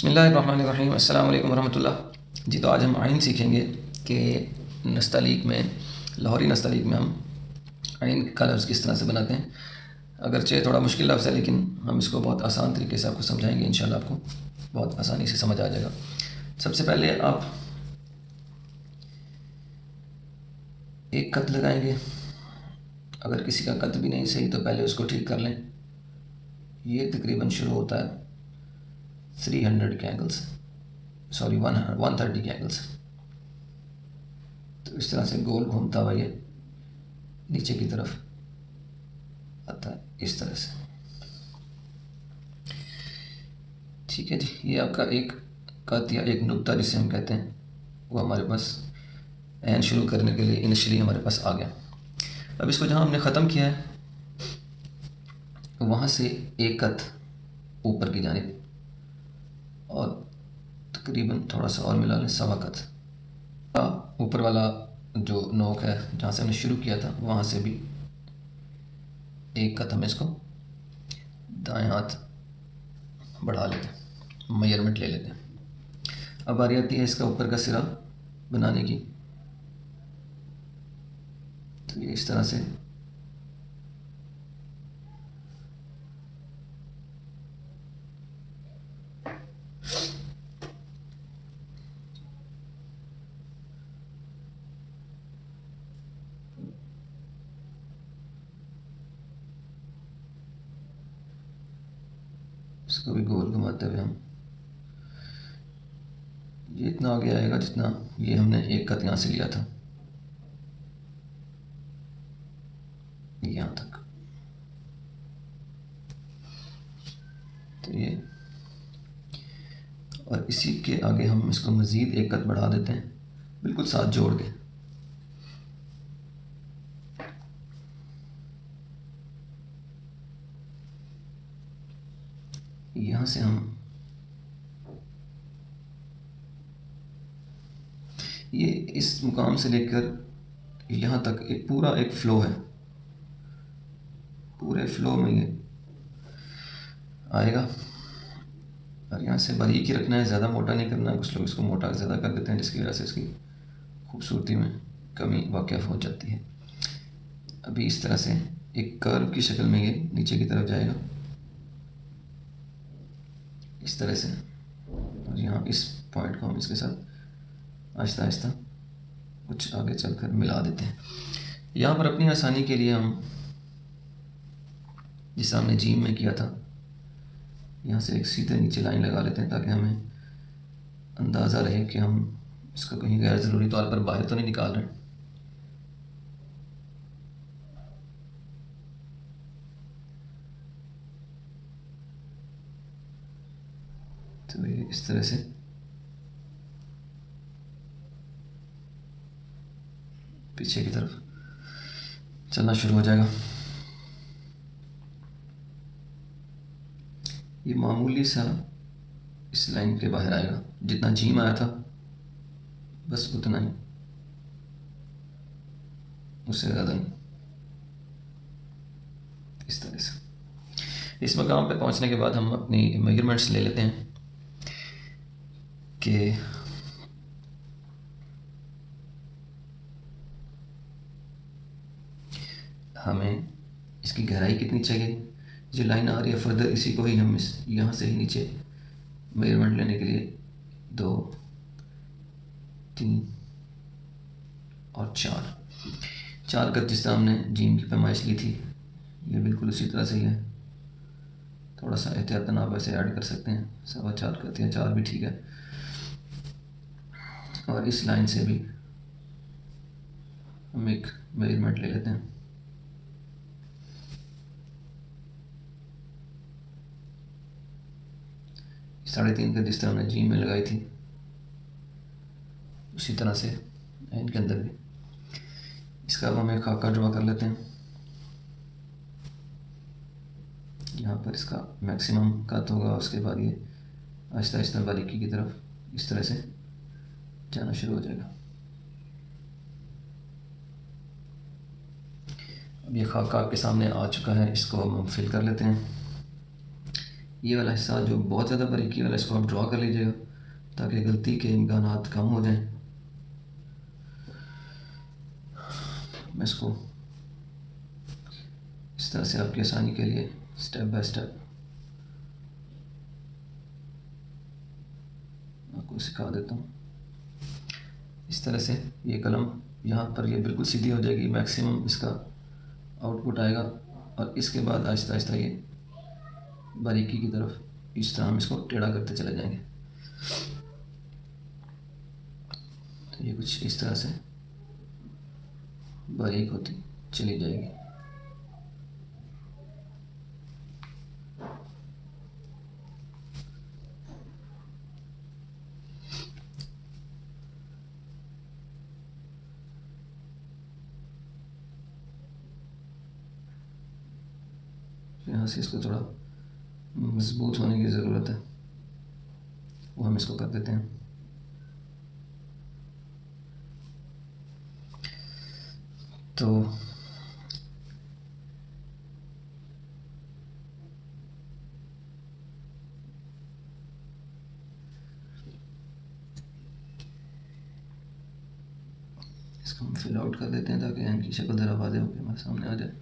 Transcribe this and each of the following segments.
बिस्मिल्लाहिर्रहमानिर्रहीम। अस्सलाम वालेकुम रहमतुल्लाह। जी, तो आज हम आइन सीखेंगे कि नस्तलीक में, लाहौरी नस्तलीक में हम आइन का लफ्ज़ किस तरह से बनाते हैं। अगरचे थोड़ा मुश्किल लफ्ज़ है, लेकिन हम इसको बहुत आसान तरीके से आपको समझाएंगे। इंशाल्लाह आपको बहुत आसानी से समझ आ जाएगा। सबसे पहले आप एक कत लगाएंगे। अगर किसी का कत भी नहीं सही तो पहले उसको ठीक कर लें। ये तकरीबन शुरू होता है 300 के एंगल से, सॉरी 130 के एंगल से। तो इस तरह से गोल घूमता हुआ ये नीचे की तरफ आता है, इस तरह से। ठीक है जी, ये आपका एक कत या एक नुक्ता जिसे हम कहते हैं, वो हमारे पास एन शुरू करने के लिए इनिशियली हमारे पास आ गया। अब इसको जहाँ हमने ख़त्म किया है वहाँ से एक कत ऊपर की जानिब, और तकरीबन थोड़ा सा और मिला लें, सवा कत। ऊपर वाला जो नोक है जहाँ से हमने शुरू किया था, वहाँ से भी एक कत हम इसको दाएं हाथ बढ़ा लेते हैं, मेजरमेंट ले लेते हैं। अब बारी आती है इसका ऊपर का सिरा बनाने की। तो ये इस तरह से इसको भी गोल घुमाते हुए हम ये इतना आगे आएगा जितना ये हमने एक कत यहाँ से लिया था, यहाँ तक। तो ये, और इसी के आगे हम इसको मज़ीद एक कत बढ़ा देते हैं, बिल्कुल साथ जोड़ के। यहाँ से हम ये इस मुकाम से लेकर यहाँ तक एक पूरा एक फ़्लो है, पूरे फ़्लो में ये आएगा। और यहाँ से बारीक ही रखना है, ज़्यादा मोटा नहीं करना है। कुछ लोग इसको मोटा ज़्यादा कर देते हैं, जिसकी वजह से इसकी खूबसूरती में कमी वाक़या हो जाती है। अभी इस तरह से एक कर्व की शक्ल में ये नीचे की तरफ जाएगा, इस तरह से। और यहाँ इस पॉइंट को हम इसके साथ आहिस्ता आहिस्ता कुछ आगे चलकर मिला देते हैं। यहाँ पर अपनी आसानी के लिए हम, जिस हमने जीम में किया था, यहाँ से एक सीधे नीचे लाइन लगा लेते हैं, ताकि हमें अंदाज़ा रहे कि हम इसको कहीं गैर ज़रूरी तौर पर बाहर तो नहीं निकाल रहे। तो ये इस तरह से पीछे की तरफ चलना शुरू हो जाएगा। ये मामूली सा इस लाइन के बाहर आएगा, जितना जीम आया था बस उतना ही, उससे ज़्यादा नहीं। इस तरह से इस मकाम पे पहुंचने के बाद हम अपनी मेजरमेंट्स ले लेते हैं कि हमें इसकी गहराई कितनी चाहिए। जो लाइन आ रही है फर्दर, इसी को ही हम इस यहाँ से ही नीचे मेजरमेंट लेने के लिए 2, 3 और 4 कत जिस तरह हमने जीम की पैमाइश ली थी, ये बिल्कुल उसी तरह से ही है। थोड़ा सा एहतियातन आप ऐसे ऐड कर सकते हैं, 4.25 कत या 4 भी ठीक है। और इस लाइन से भी हम एक मेजरमेंट ले लेते हैं। साढ़े 3 कत जिस तरह हमने जीम में लगाई थी, उसी तरह से इनके अंदर भी। इसका अब हम एक खाका ड्रा कर लेते हैं। यहाँ पर इसका मैक्सिमम कट होगा, उसके बाद ये आहिस्ता आहिस्ता बारीकी की तरफ इस तरह से जाना शुरू हो जाएगा। अब ये खाका आपके सामने आ चुका है, इसको हम फिल कर लेते हैं। ये वाला हिस्सा जो बहुत ज़्यादा बारीकी वाला, इसको आप ड्रॉ कर लीजिएगा ताकि गलती के इम्कानात कम हो जाएं। मैं इसको इस तरह से आपकी आसानी के लिए स्टेप बाय स्टेप आपको सिखा देता हूँ। इस तरह से ये कलम यहाँ पर ये बिल्कुल सीधी हो जाएगी, मैक्सिमम इसका आउटपुट आएगा, और इसके बाद आहिस्ता आहिस्ता ये बारीकी की तरफ इस तरह हम इसको टेढ़ा करते चले जाएंगे। तो ये कुछ इस तरह से बारीक होती चली जाएगी। यहाँ से इसको थोड़ा मजबूत होने की ज़रूरत है, वो हम इसको कर देते हैं। तो इसको हम फिल आउट कर देते हैं ताकि इनकी शक्ल ज़रा वाज़ेह होकर हमारे सामने आ जाए।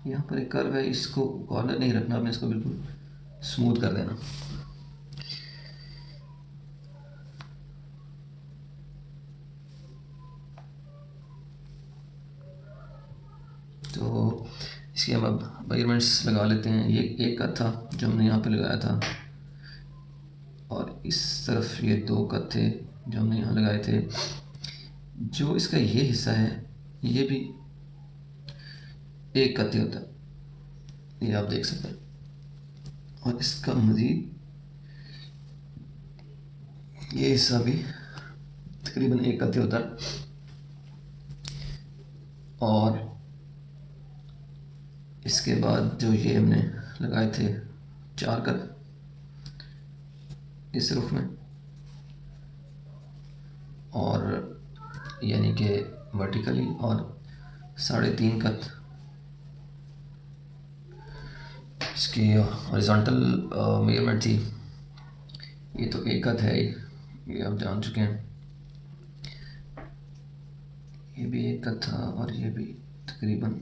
यहाँ पर एक कर्व है, इसको कॉर्नर नहीं रखना, आपने इसको बिल्कुल स्मूथ कर देना। तो इसकी हम अब मेजरमेंट्स लगा लेते हैं। ये एक कट था जो हमने यहाँ पे लगाया था, और इस तरफ ये 2 कट थे जो हमने यहाँ लगाए थे। जो इसका ये हिस्सा है ये भी एक कत ही होता है, ये आप देख सकते हैं, और इसका मज़ीद ये हिस्सा भी तकरीबन एक कत ही होता है। और इसके बाद जो ये हमने लगाए थे 4 कत इस रुख में, और यानी कि वर्टिकली, और 3.5 कत इसकी हॉरिजॉन्टल मेजरमेंट थी। ये तो एक कत है, ये आप जान चुके हैं। ये भी एक कत था, और ये भी तकरीबन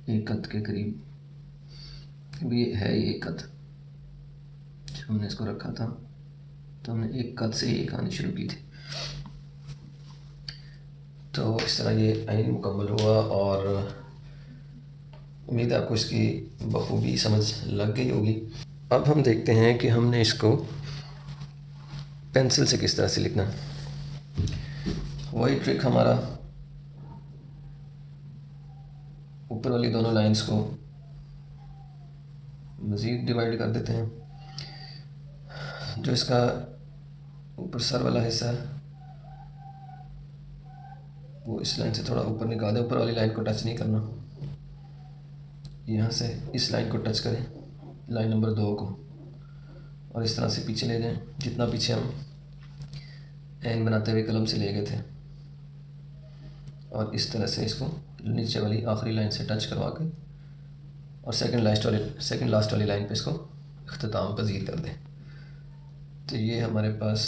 एक कत के करीब भी है। ये एक कत जब हमने इसको रखा था तो हमने एक कत से ही कहानी शुरू की थी। तो इस तरह ये आइन मुकम्मल हुआ, और उम्मीद है आपको इसकी बखूबी समझ लग गई होगी। अब हम देखते हैं कि हमने इसको पेंसिल से किस तरह से लिखना है। वही ट्रिक हमारा, ऊपर वाली दोनों लाइंस को मज़ीद डिवाइड कर देते हैं। जो इसका ऊपर सर वाला हिस्सा है वो इस लाइन से थोड़ा ऊपर निकाल दें, ऊपर वाली लाइन को टच नहीं करना। यहाँ से इस लाइन को टच करें, लाइन नंबर 2 को, और इस तरह से पीछे ले जाएं, जितना पीछे हम एन बनाते हुए कलम से ले गए थे। और इस तरह से इसको नीचे वाली आखिरी लाइन से टच करवा के, और सेकंड लास्ट वाली लाइन पे इसको इख्तिताम पजीर कर दें। तो ये हमारे पास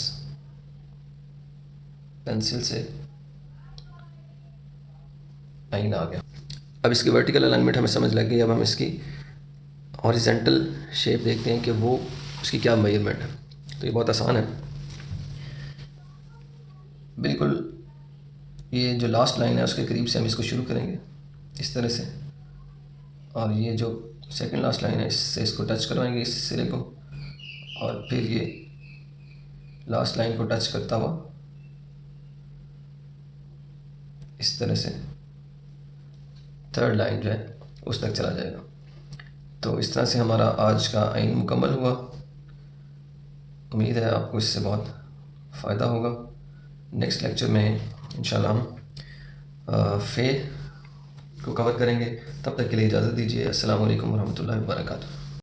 पेंसिल से आइन आ गया। अब इसकी वर्टिकल अलाइनमेंट हमें समझ लग गई। अब हम इसकी हॉरिजॉन्टल शेप देखते हैं कि वो उसकी क्या मेजरमेंट है। तो ये बहुत आसान है, बिल्कुल ये जो लास्ट लाइन है उसके करीब से हम इसको शुरू करेंगे इस तरह से, और ये जो सेकंड लास्ट लाइन है इससे इसको टच करवाएंगे इस सिरे को, और फिर ये लास्ट लाइन को टच करता हुआ इस तरह से थर्ड लाइन जो है उस तक चला जाएगा। तो इस तरह से हमारा आज का आइन मुकम्मल हुआ। उम्मीद है आपको इससे बहुत फ़ायदा होगा। नेक्स्ट लेक्चर में इंशाल्लाह हम फ़े को कवर करेंगे। तब तक के लिए इजाज़त दीजिए। अस्सलामु अलैकुम वरहमतुल्लाहि वबरकातुहू।